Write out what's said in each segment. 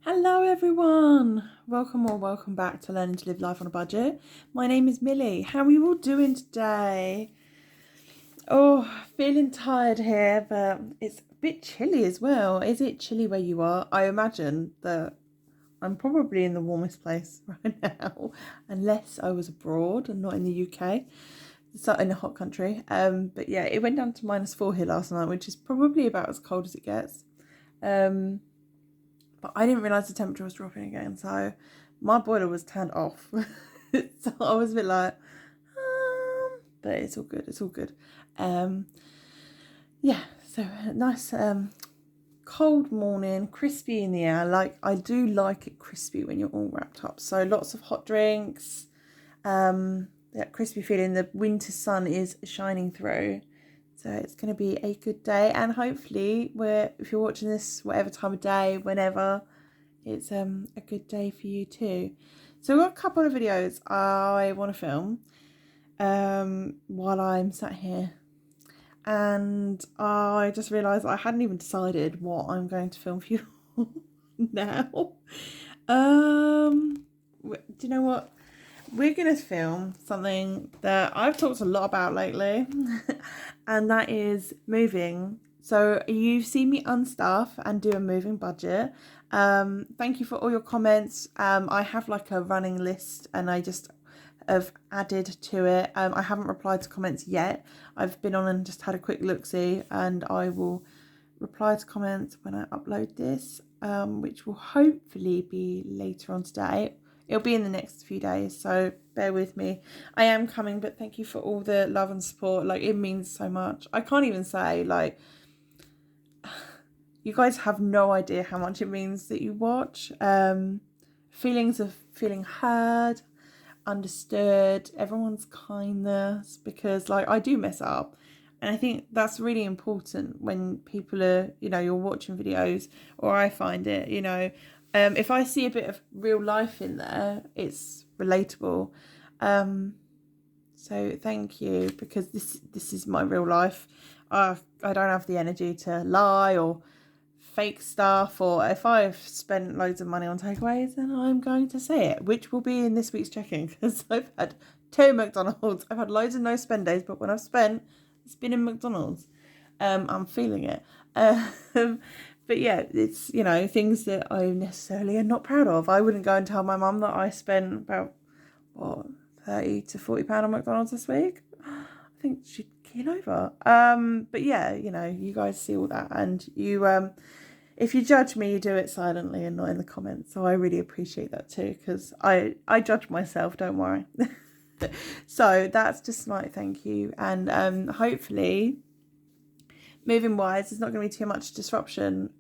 Hello everyone, welcome or welcome back to Learning to Live Life on a Budget. My name is Millie. How are you all doing today? Oh, feeling tired here, but it's a bit chilly as well. Is it chilly where you are? I imagine that I'm probably in the warmest place right now, unless I was abroad and not in the UK. It's not in a hot country. But yeah, it went down to -4 here last night, which is probably about as cold as it gets. But I didn't realise the temperature was dropping again, so my boiler was turned off. So I was a bit like, but it's all good, it's all good. Yeah, so nice cold morning, crispy in the air. Like, I do like it crispy when you're all wrapped up. So lots of hot drinks, that crispy feeling, the winter sun is shining through. So it's going to be a good day, and hopefully, if you're watching this whatever time of day, whenever, it's a good day for you too. So we've got a couple of videos I want to film while I'm sat here, and I just realised I hadn't even decided what I'm going to film for you now. Do you know what? We're going to film something that I've talked a lot about lately, and that is moving. So you've seen me unstuff and do a moving budget. Thank you for all your comments. I have like a running list, and I just have added to it. I haven't replied to comments yet. I've been on and just had a quick look-see, and I will reply to comments when I upload this, which will hopefully be later on today. It'll be in the next few days, so bear with me. I am coming, but thank you for all the love and support. Like, it means so much. I can't even say, like, you guys have no idea how much it means that you watch. Feelings of feeling heard, understood, everyone's kindness, because, like, I do mess up. And I think that's really important when people are, you're watching videos, or I find it, if I see a bit of real life in there, it's relatable. So thank you, because this is my real life. I don't have the energy to lie or fake stuff, or if I've spent loads of money on takeaways, then I'm going to say it, which will be in this week's checking, because I've had 2 McDonald's. I've had loads of no spend days, but when I've spent, it's been in McDonald's. I'm feeling it. But yeah, it's, things that I necessarily am not proud of. I wouldn't go and tell my mum that I spent about, what, £30 to £40 on McDonald's this week. I think she'd keel over. But yeah, you guys see all that, and you, if you judge me, you do it silently and not in the comments. So I really appreciate that too, because I judge myself, don't worry. So that's just my thank you, and hopefully, moving wise, there's not going to be too much disruption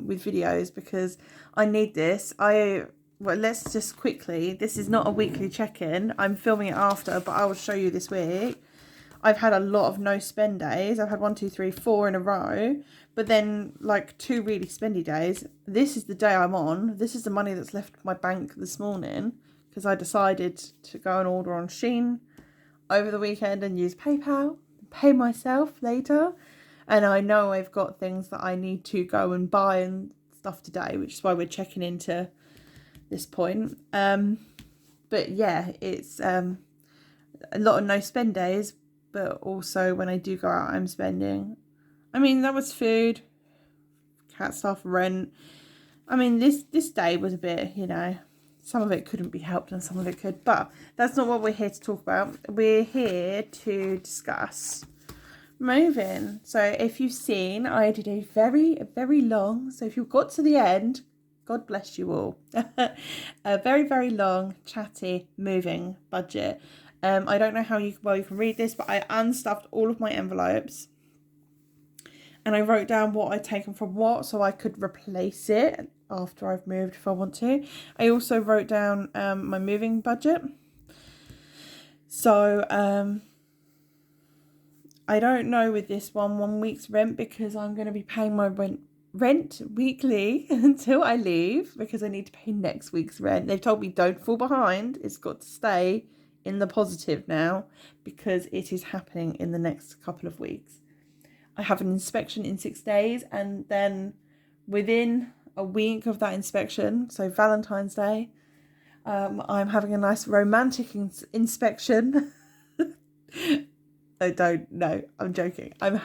with videos, because I need this. Well, let's just quickly, this is not a weekly check-in. I'm filming it after, but I will show you this week. I've had a lot of no spend days. I've had 1, 2, 3, 4 in a row, but then like 2 really spendy days. This is the day I'm on. This is the money that's left my bank this morning, because I decided to go and order on Shein over the weekend and use PayPal, pay myself later. And I know I've got things that I need to go and buy and stuff today, which is why we're checking into this point. But yeah, it's a lot of no spend days, but also when I do go out, I'm spending. I mean, that was food, cat stuff, rent. I mean, this day was a bit, some of it couldn't be helped and some of it could, but that's not what we're here to talk about. We're here to discuss moving. So if you've seen, I did a very long, so if you've got to the end, God bless you all, a very, very long, chatty moving budget. I don't know how you can read this, but I unstuffed all of my envelopes, and I wrote down what I'd taken from what, so I could replace it after I've moved if I want to. I also wrote down my moving budget. So I don't know with this 1 week's rent, because I'm going to be paying my rent weekly until I leave, because I need to pay next week's rent. They've told me don't fall behind. It's got to stay in the positive now, because it is happening in the next couple of weeks. I have an inspection in 6 days, and then within a week of that inspection. So Valentine's Day, I'm having a nice romantic inspection. I don't know, I'm joking. I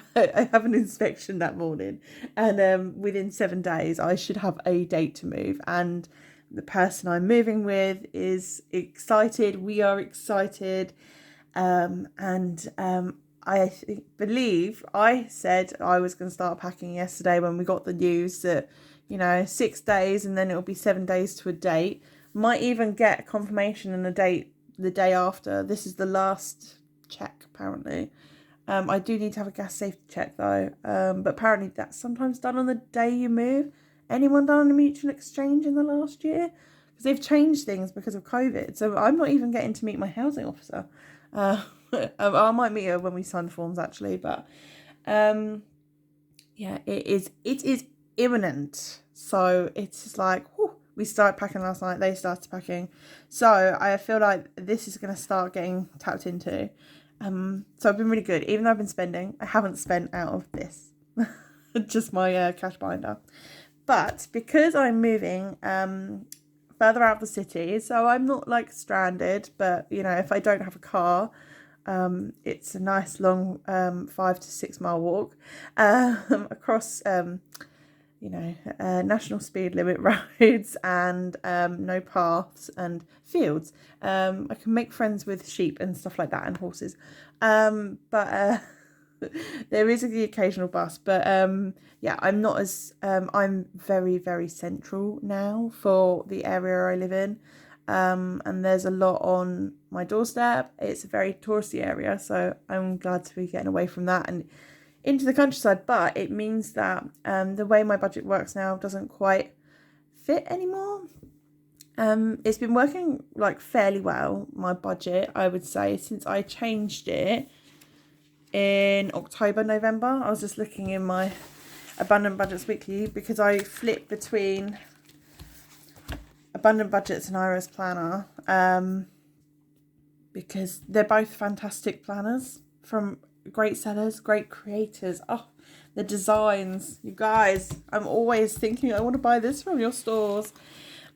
have an inspection that morning, and within 7 days I should have a date to move, and the person I'm moving with is excited. We are excited, and I believe I said I was going to start packing yesterday when we got the news that, 6 days and then it'll be 7 days to a date. Might even get confirmation and a date the day after. This is the last check, apparently. I do need to have a gas safety check though, but apparently that's sometimes done on the day you move. Anyone done a mutual exchange in the last year? Because they've changed things because of COVID, so I'm not even getting to meet my housing officer. I might meet her when we sign the forms actually, but yeah, it is imminent. So it's just like, whew, we started packing last night, they started packing, so I feel like this is going to start getting tapped into. So I've been really good. Even though I've been spending, I haven't spent out of this. Just my cash binder. But because I'm moving further out of the city, so I'm not like stranded, but if I don't have a car, it's a nice long 5 to 6 mile walk across national speed limit roads and no paths and fields. I can make friends with sheep and stuff like that and horses, but there is the occasional bus, but yeah, I'm not as I'm very, very central now for the area I live in, and there's a lot on my doorstep. It's a very touristy area, so I'm glad to be getting away from that and into the countryside. But it means that the way my budget works now doesn't quite fit anymore. It's been working like fairly well, my budget, I would say, since I changed it in October, November. I was just looking in my Abundant Budgets Weekly because I flip between Abundant Budgets and Iris Planner, because they're both fantastic planners from great sellers, great creators. Oh, the designs, you guys, I'm always thinking I want to buy this from your stores.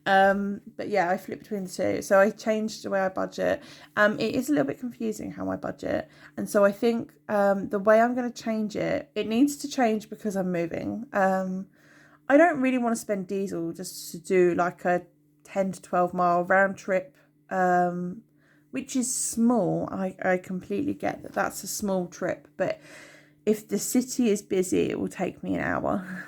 But yeah, I flip between the two. So I changed the way I budget. It is a little bit confusing how I budget, and so I think the way I'm going to change it, it needs to change because I'm moving. I don't really want to spend diesel just to do like a 10 to 12 mile round trip, which is small. I completely get that that's a small trip, but if the city is busy, it will take me an hour.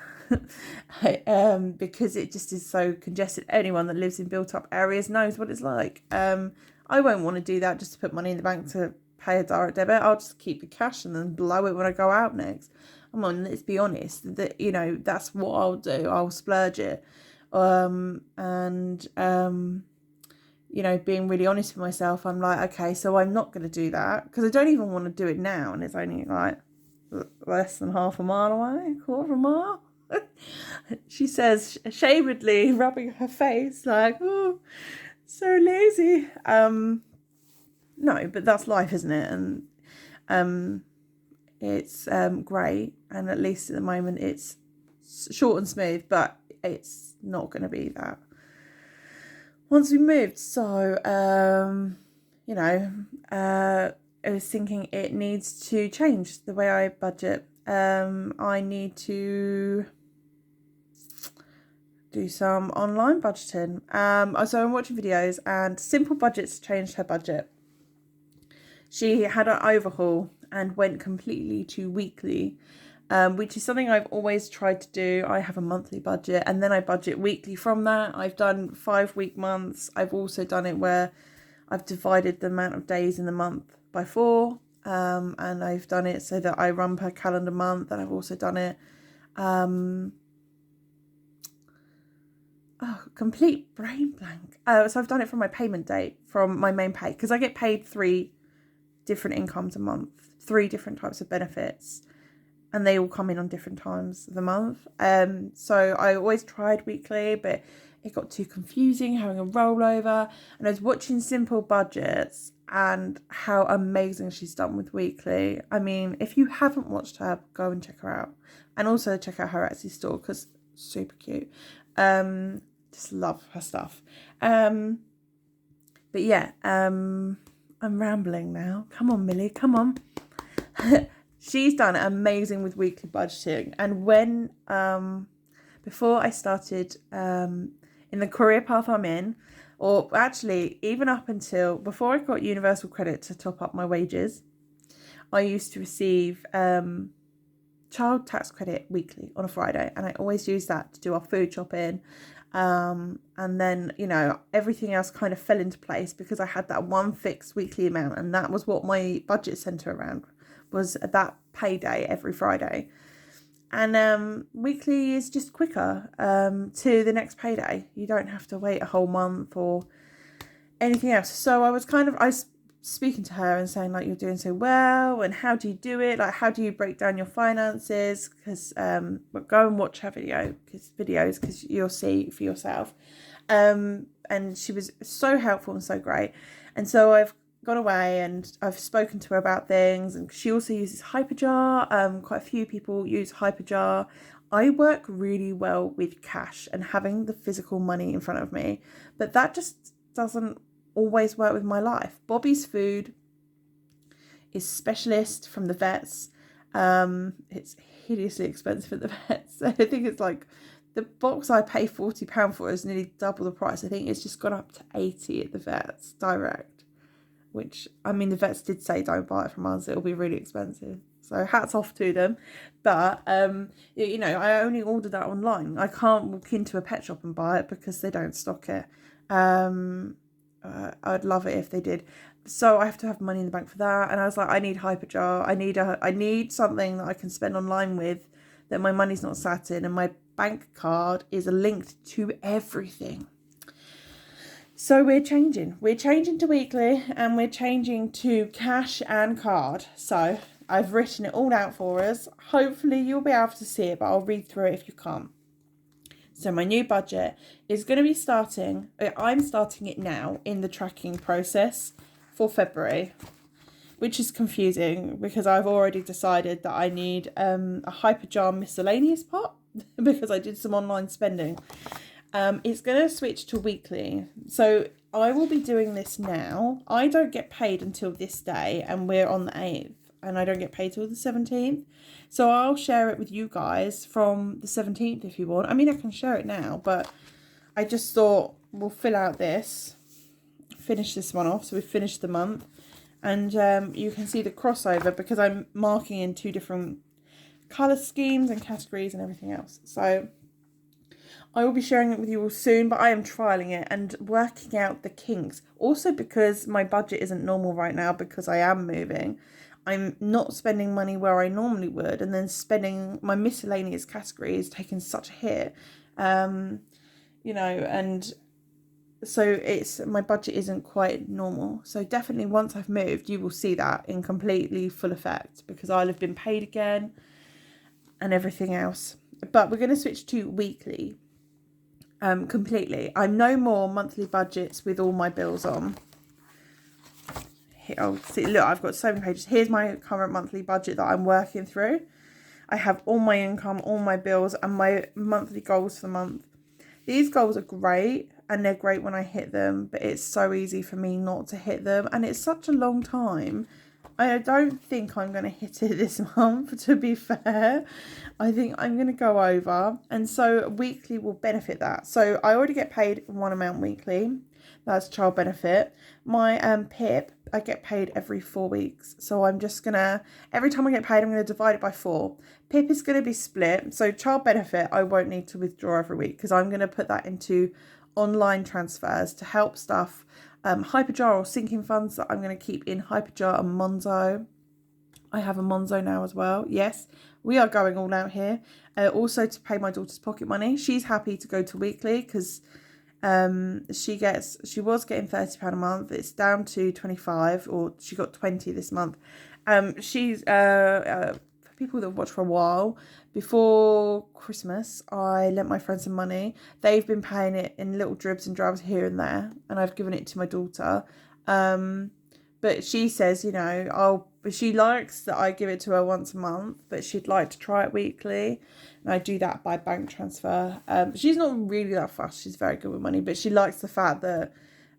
Because it just is so congested. Anyone that lives in built up areas knows what it's like. I won't want to do that just to put money in the bank to pay a direct debit. I'll just keep the cash and then blow it when I go out next. Come on, let's be honest, that that's what I'll do. I'll splurge it. Being really honest with myself, I'm like, okay, so I'm not going to do that because I don't even want to do it now, and it's only like less than half a mile away, a quarter of a mile. She says, ashamedly rubbing her face like, oh, so lazy. No, but that's life, isn't it? And it's great, and at least at the moment it's short and smooth, but it's not going to be that once we moved. So I was thinking it needs to change the way I budget. I need to do some online budgeting. So I'm watching videos, and Simple Budgets changed her budget. She had an overhaul and went completely to weekly, which is something I've always tried to do. I have a monthly budget and then I budget weekly from that. I've done 5-week months. I've also done it where I've divided the amount of days in the month by 4, and I've done it so that I run per calendar month, and I've also done it complete brain blank. So I've done it from my payment date, from my main pay, because I get paid 3 different incomes a month, 3 different types of benefits, and they all come in on different times of the month. So I always tried weekly, but it got too confusing having a rollover. And I was watching Simple Budgets and how amazing she's done with weekly. I mean, if you haven't watched her, go and check her out, and also check out her Etsy store, because super cute. Just love her stuff. But yeah, I'm rambling now. Come on, Millie, come on. She's done amazing with weekly budgeting. And when, before I started in the career path I'm in, or actually even up until before I got universal credit to top up my wages, I used to receive child tax credit weekly on a Friday. And I always use that to do our food shopping. And then, you know, everything else kind of fell into place because I had that one fixed weekly amount. And that was what my budget centered around, was that payday every Friday. And weekly is just quicker to the next payday. You don't have to wait a whole month or anything else. So I was speaking to her and saying, like, you're doing so well, and how do you do it? Like, how do you break down your finances? Because go and watch her videos because you'll see for yourself. And she was so helpful and so great. And so I've gone away and I've spoken to her about things, and she also uses Hyperjar. Quite a few people use Hyperjar. I work really well with cash and having the physical money in front of me, but that just doesn't always work with my life. Bobby's Food is specialist from the vets. It's hideously expensive at the vets. I think it's like the box I pay £40 for is nearly double the price. I think it's just gone up to 80 at the vets direct, which, I mean, the vets did say don't buy it from us, it'll be really expensive. So hats off to them. But, you know, I only order that online. I can't walk into a pet shop and buy it because they don't stock it. I'd love it if they did. So I have to have money in the bank for that. And I was like, I need Hyperjar. I need something that I can spend online with, that my money's not sat in, and my bank card is linked to everything. So we're changing to weekly, and we're changing to cash and card. So I've written it all out for us. Hopefully you'll be able to see it, but I'll read through it if you can't. So my new budget is going to be I'm starting it now in the tracking process for February, which is confusing because I've already decided that I need a Hyperjar miscellaneous pot because I did some online spending. It's going to switch to weekly. So I will be doing this now. I don't get paid until this day, and we're on the 8th, and I don't get paid till the 17th. So I'll share it with you guys from the 17th if you want. I mean, I can share it now, but I just thought we'll fill out this, finish this one off. So we've finished the month, and you can see the crossover because I'm marking in 2 different colour schemes and categories and everything else. So I will be sharing it with you all soon, but I am trialling it and working out the kinks. Also because my budget isn't normal right now because I am moving. I'm not spending money where I normally would, and then spending my miscellaneous category is taking such a hit. You know, and so my budget isn't quite normal. So definitely once I've moved, you will see that in completely full effect because I'll have been paid again and everything else. But we're going to switch to weekly. Completely. I'm no more monthly budgets with all my bills on. Oh, see, look, I've got so many pages. Here's my current monthly budget that I'm working through. I have all my income, all my bills, and my monthly goals for the month. These goals are great, and they're great when I hit them, but it's so easy for me not to hit them, and it's such a long time. I don't think I'm going to hit it this month, to be fair. I think I'm going to go over, and so weekly will benefit that. So I already get paid one amount weekly. That's child benefit. My PIP, I get paid every 4 weeks. So I'm just going to, every time I get paid, I'm going to divide it by 4. PIP is going to be split. So child benefit, I won't need to withdraw every week because I'm going to put that into online transfers to help stuff. Hyperjar or sinking funds that I'm going to keep in Hyperjar and Monzo. I have a Monzo now as well. Yes, we are going all out here. Also to pay my daughter's pocket money. She's happy to go to weekly because she was getting £30 a month. It's down to 25, or she got 20 this month. She's for people that watch for a while, before Christmas I lent my friends some money. They've been paying it in little dribs and drabs here and there, and I've given it to my daughter. But she says, you know, she likes that I give it to her once a month, but she'd like to try it weekly. And I do that by bank transfer. She's not really that fast. She's very good with money, but she likes the fact that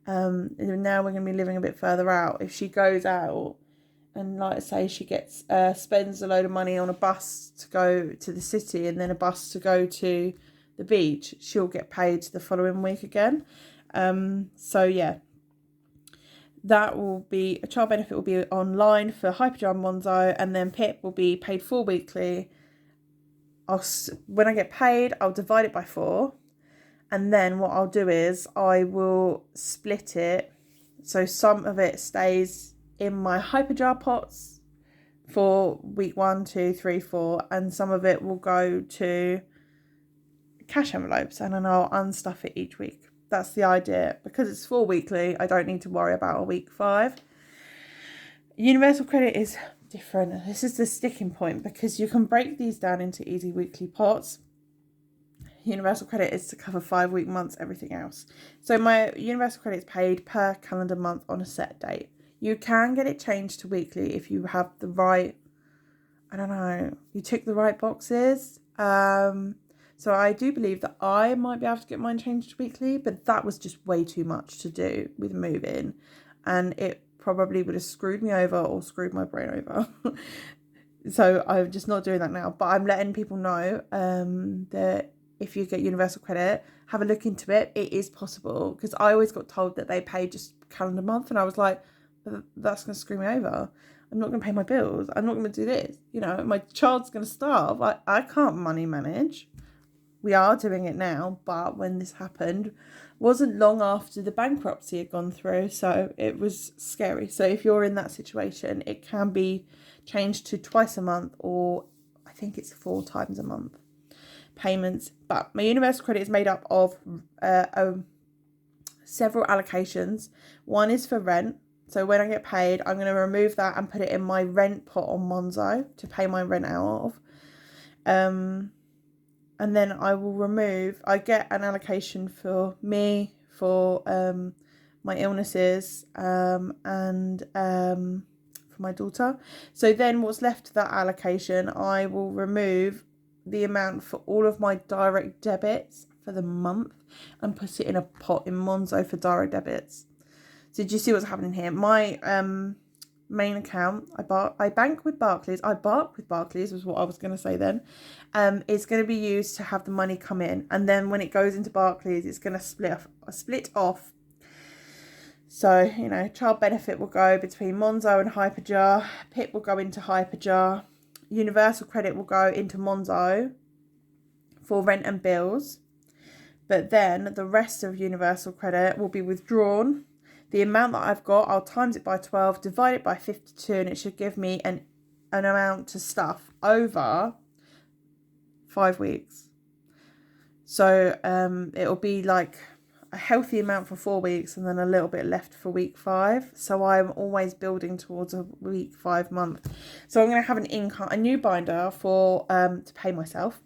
now we're going to be living a bit further out. If she goes out and, like I say, she gets spends a load of money on a bus to go to the city and then a bus to go to the beach, she'll get paid the following week again. So yeah, that will be a child benefit will be online for Hyperjar and Monzo, and then Pip will be paid 4 weekly. When I get paid, I'll divide it by 4, and then what I'll do is I will split it so some of it stays in my Hyperjar pots for week 1, 2, 3, 4, and some of it will go to cash envelopes, and then I'll unstuff it each week. That's the idea. Because it's 4 weekly, I don't need to worry about a week 5. Universal credit is different. This is the sticking point, because you can break these down into easy weekly pots. Universal credit is to cover 5-week months, everything else. So my universal credit is paid per calendar month on a set date. You can get it changed to weekly if you have the right, I don't know, you tick the right boxes. So I do believe that I might be able to get mine changed to weekly, but that was just way too much to do with moving, and it probably would have screwed me over or screwed my brain over. So I'm just not doing that now, but I'm letting people know that if you get universal credit, have a look into it. It is possible, because I always got told that they pay just calendar month, and I was like, that's going to screw me over. I'm not going to pay my bills. I'm not going to do this. You know, my child's going to starve. I can't money manage. We are doing it now, but when this happened, wasn't long after the bankruptcy had gone through, so it was scary. So if you're in that situation, it can be changed to twice a month, or I think it's 4 times a month payments. But my universal credit is made up of several allocations. One is for rent. So when I get paid, I'm going to remove that and put it in my rent pot on Monzo to pay my rent out of. And then I get an allocation for me, for my illnesses, and for my daughter. So then what's left of that allocation, I will remove the amount for all of my direct debits for the month and put it in a pot in Monzo for direct debits. So do you see what's happening here? My main account, I bank with Barclays. I bark with Barclays was what I was going to say then. It's going to be used to have the money come in, and then when it goes into Barclays, it's going to split off. So, you know, child benefit will go between Monzo and Hyperjar. PIP will go into Hyperjar. Universal credit will go into Monzo for rent and bills. But then the rest of universal credit will be withdrawn. The amount that I've got, I'll times it by 12, divide it by 52, and it should give me an amount to stuff over 5 weeks. So it'll be like a healthy amount for 4 weeks and then a little bit left for week 5. So I'm always building towards a week 5 month. So I'm going to have a new binder for to pay myself,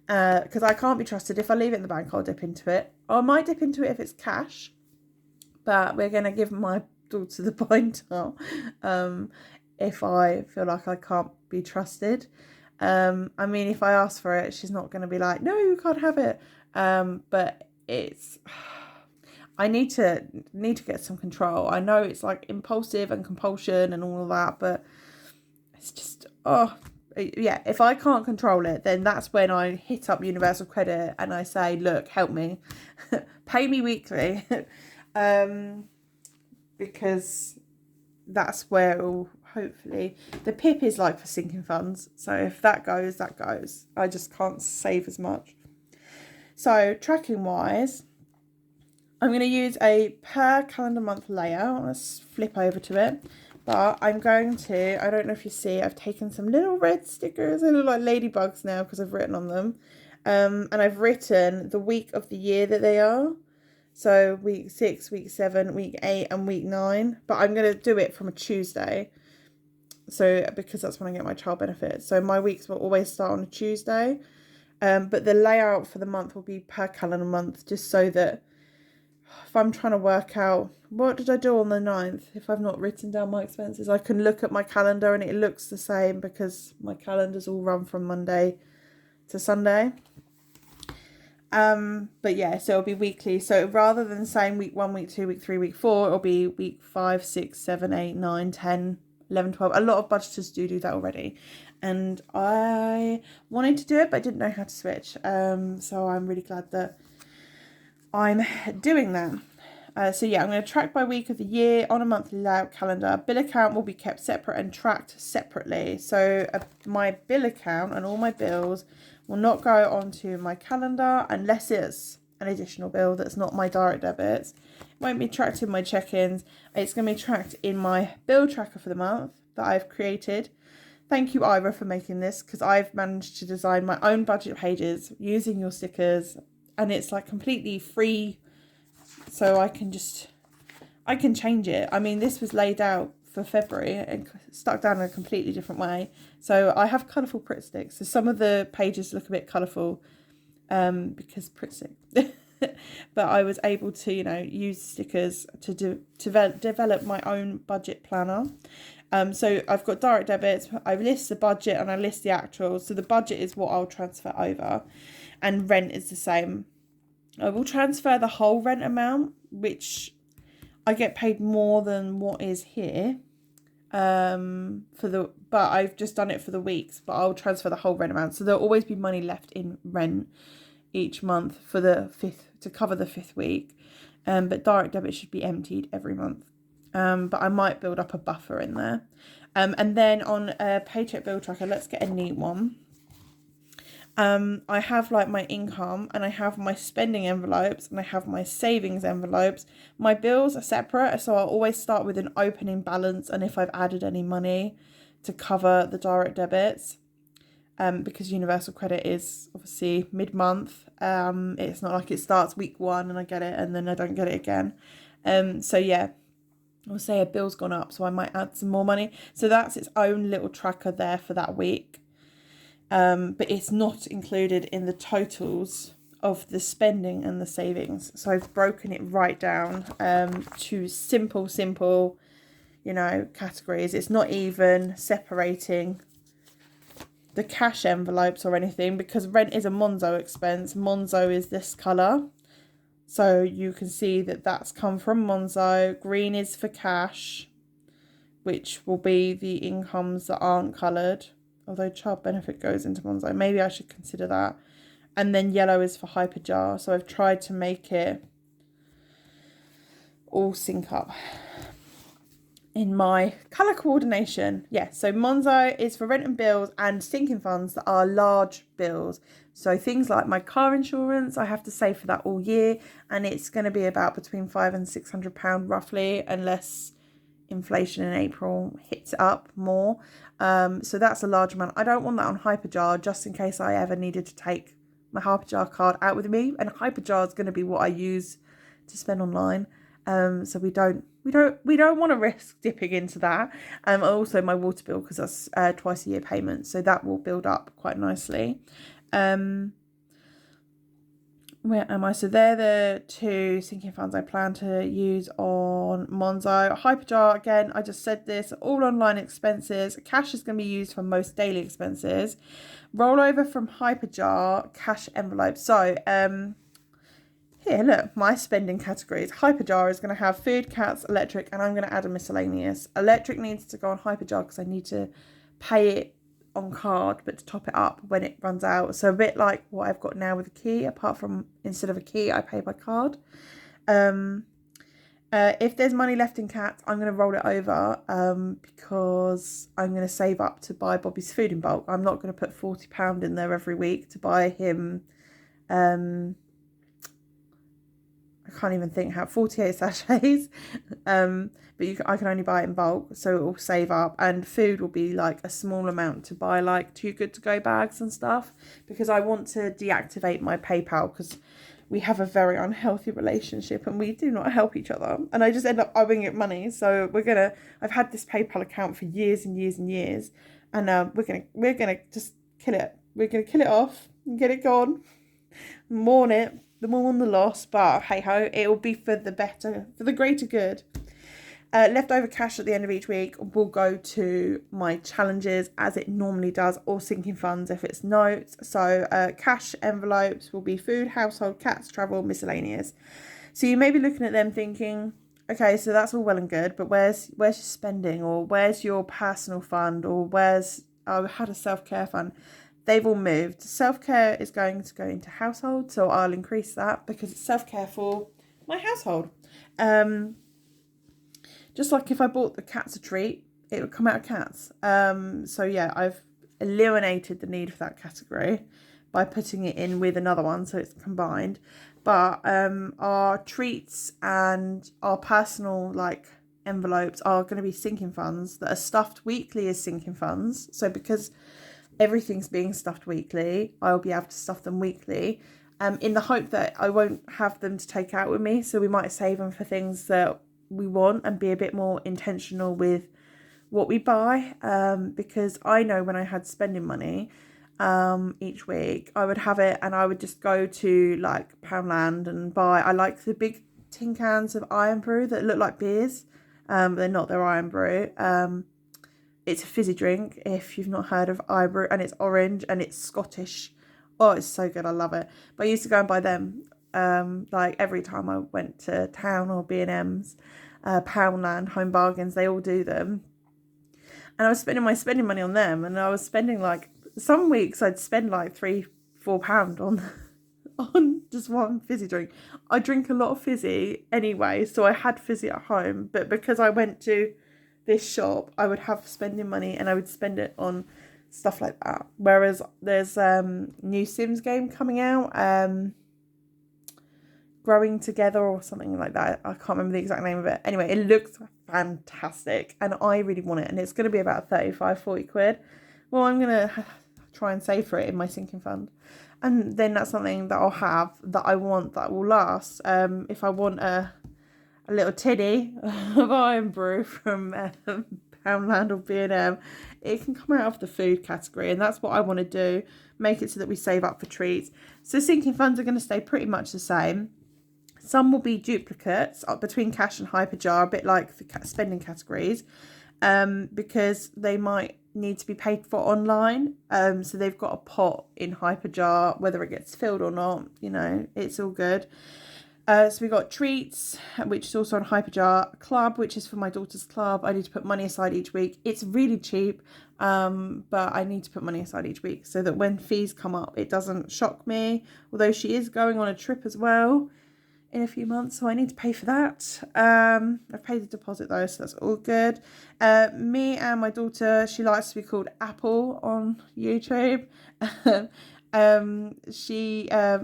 because I can't be trusted. If I leave it in the bank, I'll dip into it. I might dip into it if it's cash, but we're going to give my daughter the binder if I feel like I can't be trusted. I mean, if I ask for it, she's not going to be like, no, you can't have it. But it's, I need to get some control. I know it's like impulsive and compulsion and all of that, but it's just, yeah, if I can't control it, then that's when I hit up universal credit and I say, look, help me, pay me weekly. Because that's where it'll hopefully, the PIP is like for sinking funds. So if that goes, that goes. I just can't save as much. So tracking wise, I'm going to use a per calendar month layout. Let's flip over to it. But I'm going to, I don't know if you see, I've taken some little red stickers. They look like ladybugs now because I've written on them. And I've written the week of the year that they are. So week 6, week 7, week 8 and week 9. But I'm going to do it from a Tuesday. So because that's when I get my child benefit. So my weeks will always start on a Tuesday. But the layout for the month will be per calendar month, just so that if I'm trying to work out what did I do on the 9th, if I've not written down my expenses, I can look at my calendar and it looks the same because my calendar's all run from Monday to Sunday. But yeah, so it'll be weekly. So rather than saying week 1, week 2, week 3, week 4, it'll be week 5, 6, 7, 8, 9, 10, 11, 12. A lot of budgeters do that already. And I wanted to do it, but I didn't know how to switch. So I'm really glad that I'm doing that. So yeah, I'm going to track by week of the year on a monthly layout calendar. Bill account will be kept separate and tracked separately. So my bill account and all my bills will not go onto my calendar unless it's an additional bill that's not my direct debits. It won't be tracked in my check-ins. It's going to be tracked in my bill tracker for the month that I've created. Thank you, Ira, for making this, because I've managed to design my own budget pages using your stickers, and it's like completely free. So I can change it. I mean, this was laid out for February and stuck down in a completely different way. So I have colourful Pritt sticks. So some of the pages look a bit colourful because Pritt stick. But I was able to, use stickers to develop my own budget planner. So I've got direct debits, I list the budget and I list the actuals. So the budget is what I'll transfer over, and rent is the same. I will transfer the whole rent amount, which I get paid more than what is here. But I've just done it for the weeks, but I'll transfer the whole rent amount. So there'll always be money left in rent each month for the 5th, to cover the 5th week. But direct debit should be emptied every month. But I might build up a buffer in there. And then on a Paycheck bill tracker, let's get a neat one. I have like my income, and I have my spending envelopes, and I have my savings envelopes. My bills are separate, so I'll always start with an opening balance, and if I've added any money to cover the direct debits, because universal credit is obviously mid-month. It's not like it starts week 1 and I get it and then I don't get it again. So yeah, I'll say a bill's gone up, so I might add some more money. So that's its own little tracker there for that week. But it's not included in the totals of the spending and the savings. So I've broken it right down to simple, categories. It's not even separating the cash envelopes or anything, because rent is a Monzo expense. Monzo is this colour. So you can see that that's come from Monzo. Green is for cash, which will be the incomes that aren't coloured. Although child benefit goes into Monzo. Maybe I should consider that. And then yellow is for Hyperjar. So I've tried to make it all sync up in my colour coordination. Yeah, so Monzo is for rent and bills and sinking funds that are large bills. So things like my car insurance, I have to save for that all year. And it's going to be about between £500 and £600 roughly, unless inflation in April hits it up more. So that's a large amount. I don't want that on Hyperjar, just in case I ever needed to take my Hyperjar card out with me. And Hyperjar is going to be what I use to spend online. So we don't want to risk dipping into that. Also my water bill, because that's twice a year payment, so that will build up quite nicely. Where am I? So they're the 2 sinking funds I plan to use on Monzo. Hyperjar, again, I just said this, all online expenses. Cash is going to be used for most daily expenses. Rollover from Hyperjar, cash envelopes. So here, look, my spending categories. Hyperjar is going to have food, cats, electric, and I'm going to add a miscellaneous. Electric needs to go on Hyperjar because I need to pay it on card, but to top it up when it runs out. So a bit like what I've got now with a key, apart from instead of a key, I pay by card. If there's money left in cats, I'm going to roll it over because I'm going to save up to buy Bobby's food in bulk. I'm not going to put £40 in there every week to buy him I can't even think how, 48 sachets, but I can only buy it in bulk, so it will save up. And food will be like a small amount to buy like Too Good To Go bags and stuff, because I want to deactivate my PayPal, because we have a very unhealthy relationship and we do not help each other, and I just end up owing it money. So I've had this PayPal account for years and years and years, and we're gonna just kill it. We're gonna kill it off and get it gone, mourn it, the mourn the loss, but hey ho, it will be for the better, for the greater good. Leftover cash at the end of each week will go to my challenges as it normally does, or sinking funds if it's notes. So cash envelopes will be food, household, cats, travel, miscellaneous. So you may be looking at them thinking, okay, so that's all well and good, but where's your spending, or where's your personal fund, or where's, I had a self-care fund. They've all moved. Self-care is going to go into household, so I'll increase that because it's self-care for my household. Just like if I bought the cats a treat, it would come out of cats. So yeah, I've eliminated the need for that category by putting it in with another one, so it's combined. But our treats and our personal envelopes are going to be sinking funds that are stuffed weekly as sinking funds. So because everything's being stuffed weekly, I'll be able to stuff them weekly. In the hope that I won't have them to take out with me, so we might save them for things that we want and be a bit more intentional with what we buy, because I know when I had spending money each week, I would have it and I would just go to Poundland and buy, I like the big tin cans of Iron Brew that look like beers, they're not, they're Iron Brew. It's a fizzy drink if you've not heard of Iron Brew, and it's orange and it's Scottish. Oh, it's so good, I love it. But I used to go and buy them every time I went to town, or B&M's, Poundland, Home Bargains, they all do them. And I was spending my spending money on them, and I was spending some weeks I'd spend £3-4 on just one fizzy drink. I drink a lot of fizzy anyway, so I had fizzy at home, but because I went to this shop, I would have spending money and I would spend it on stuff like that. Whereas there's new Sims game coming out, Growing Together or something like that. I can't remember the exact name of it. Anyway, it looks fantastic and I really want it, and it's going to be about 35-40 quid. Well, I'm going to try and save for it in my sinking fund, and then that's something that I'll have that I want, that will last. If I want a little tinny of Iron Brew from Poundland or B&M, it can come out of the food category, and that's what I want to do, make it so that we save up for treats. So sinking funds are going to stay pretty much the same. Some will be duplicates between cash and Hyperjar, a bit like the spending categories, because they might need to be paid for online. So they've got a pot in Hyperjar, whether it gets filled or not, it's all good. So we got treats, which is also on Hyperjar. Club, which is for my daughter's club. I need to put money aside each week. It's really cheap, but I need to put money aside each week so that when fees come up, it doesn't shock me. Although she is going on a trip as well in a few months, so I need to pay for that. I've paid the deposit though, so that's all good. Me and my daughter, she likes to be called Apple on YouTube.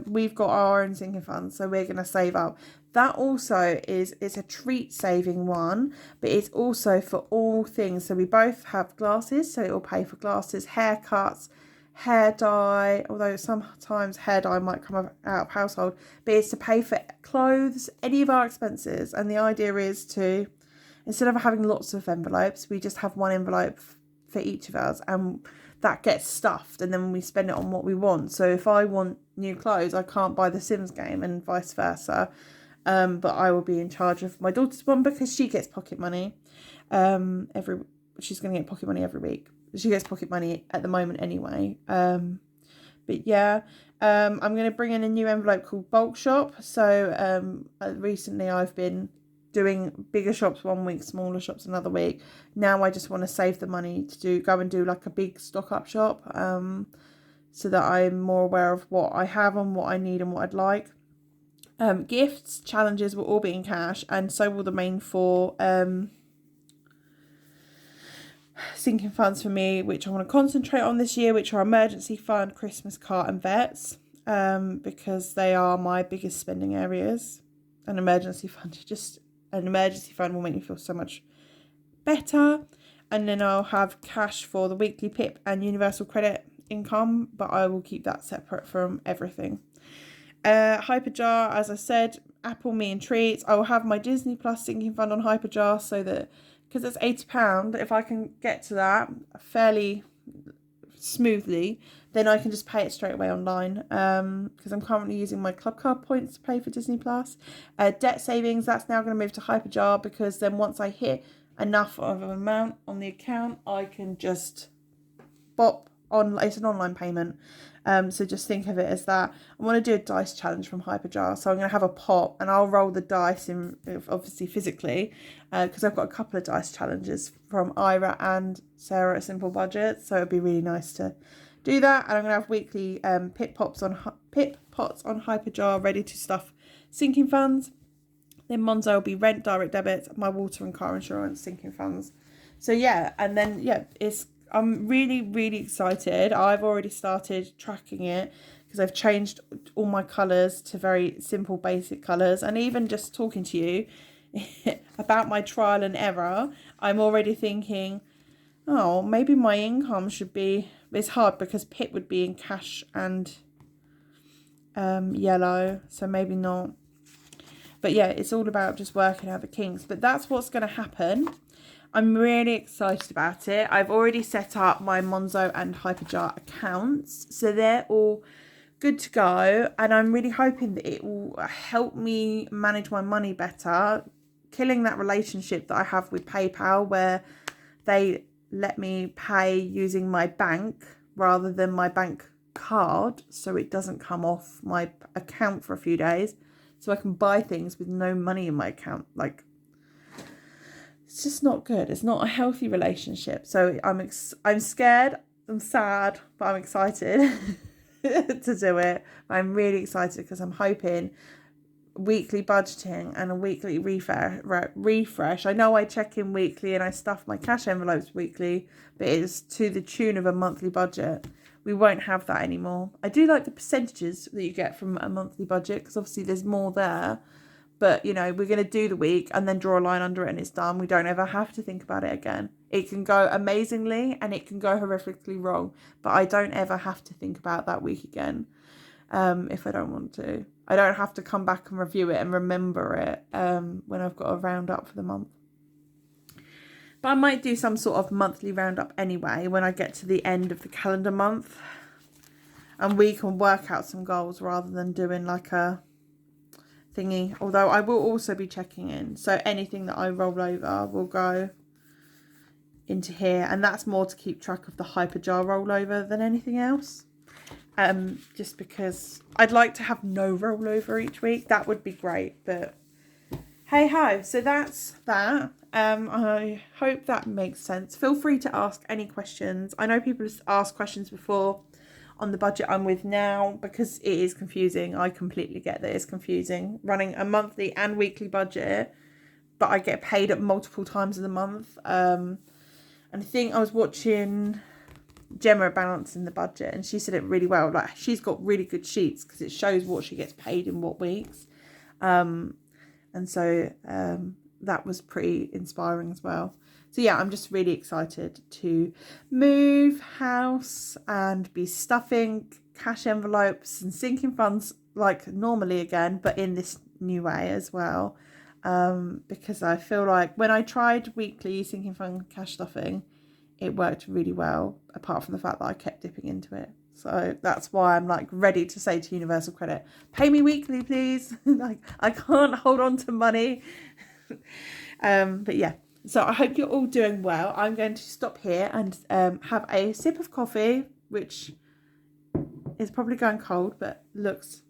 We've got our own sinking fund, so we're gonna save up. That also it's a treat saving one, but it's also for all things. So we both have glasses, so it will pay for glasses, haircuts, hair dye, although sometimes hair dye might come out of household, but it's to pay for clothes, any of our expenses. And the idea is to, instead of having lots of envelopes, we just have one envelope for each of us, and that gets stuffed, and then we spend it on what we want. So if I want new clothes, I can't buy the Sims game, and vice versa. But I will be in charge of my daughter's one because she gets pocket money. She's going to get pocket money every week. She gets pocket money at the moment anyway. But yeah, I'm going to bring in a new envelope called Bulk Shop. So recently I've been doing bigger shops one week, smaller shops another week. Now I just want to save the money to go and do a big stock up shop, so that I'm more aware of what I have and what I need and what I'd like. Gifts, challenges will all be in cash, and so will the main four sinking funds for me, which I want to concentrate on this year, which are emergency fund, Christmas card and vets, because they are my biggest spending areas. An emergency fund will make me feel so much better. And then I'll have cash for the weekly PIP and universal credit income, but I will keep that separate from everything. Hyperjar, as I said, Apple, me and treats. I will have my Disney Plus sinking fund on Hyperjar, so that, because it's £80, if I can get to that fairly smoothly, then I can just pay it straight away online, because I'm currently using my club card points to pay for Disney Plus. Debt savings, that's now going to move to Hyperjar, because then once I hit enough of an amount on the account, I can just bop on. It's an online payment, so just think of it as that. I want to do a dice challenge from Hyperjar, so I'm going to have a pot and I'll roll the dice in, obviously physically, because I've got a couple of dice challenges from Ira and Sarah at Simple Budget, so it'd be really nice to do that. And I'm going to have weekly pip pots on Hyperjar ready to stuff sinking funds. Then Monzo will be rent, direct debits, my water and car insurance, sinking funds. So yeah, and then yeah, I'm really, really excited. I've already started tracking it because I've changed all my colours to very simple, basic colours. And even just talking to you about my trial and error, I'm already thinking, oh, maybe my income should be... It's hard because PIP would be in cash and yellow, so maybe not. But yeah, it's all about just working out the kinks. But that's what's going to happen. I'm really excited about it. I've already set up my Monzo and Hyperjar accounts, so they're all good to go. And I'm really hoping that it will help me manage my money better, killing that relationship that I have with PayPal, where they let me pay using my bank rather than my bank card, so it doesn't come off my account for a few days, so I can buy things with no money in my account. Like, it's just not good. It's not a healthy relationship. So I'm scared, I'm sad, but I'm excited to do it. I'm really excited because I'm hoping weekly budgeting and a weekly refresh. I know I check in weekly and I stuff my cash envelopes weekly, but it's to the tune of a monthly budget. We won't have that anymore. I do like the percentages that you get from a monthly budget, because obviously there's more there. But, you know, we're going to do the week and then draw a line under it and it's done. We don't ever have to think about it again. It can go amazingly and it can go horrifically wrong. But I don't ever have to think about that week again if I don't want to. I don't have to come back and review it and remember it when I've got a roundup for the month. But I might do some sort of monthly roundup anyway when I get to the end of the calendar month. And we can work out some goals rather than doing like a thingy, although I will also be checking in, so anything that I roll over will go into here, and that's more to keep track of the Hyperjar rollover than anything else, just because I'd like to have no rollover each week. That would be great, but hey ho. So that's that. I hope that makes sense. Feel free to ask any questions. I know people have asked questions before on the budget I'm with now, because it is confusing. I completely get that it's confusing running a monthly and weekly budget, but I get paid at multiple times of the month. And I think I was watching Gemma balancing the budget, and she said it really well. Like, she's got really good sheets because it shows what she gets paid in what weeks. And so that was pretty inspiring as well. So yeah, I'm just really excited to move house and be stuffing cash envelopes and sinking funds like normally again, but in this new way as well. Because I feel like when I tried weekly sinking fund cash stuffing, it worked really well, apart from the fact that I kept dipping into it. So that's why I'm like ready to say to Universal Credit, pay me weekly, please. Like, I can't hold on to money. But yeah. So I hope you're all doing well. I'm going to stop here and have a sip of coffee, which is probably going cold, but looks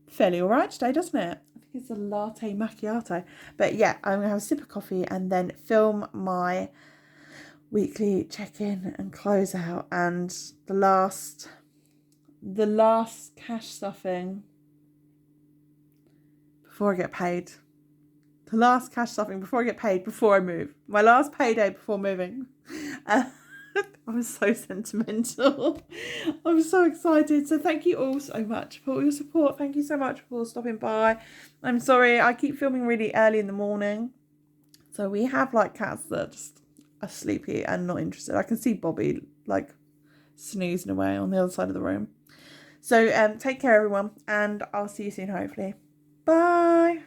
fairly all right today, doesn't it? I think it's a latte macchiato. But yeah, I'm going to have a sip of coffee and then film my weekly check-in and close out. And the last cash stuffing before I get paid. The last cash stuffing before I get paid, before I move. My last payday before moving. I'm so sentimental. I'm so excited. So thank you all so much for all your support. Thank you so much for stopping by. I'm sorry, I keep filming really early in the morning. So we have like cats that just are sleepy and not interested. I can see Bobby like snoozing away on the other side of the room. So take care everyone, and I'll see you soon hopefully. Bye.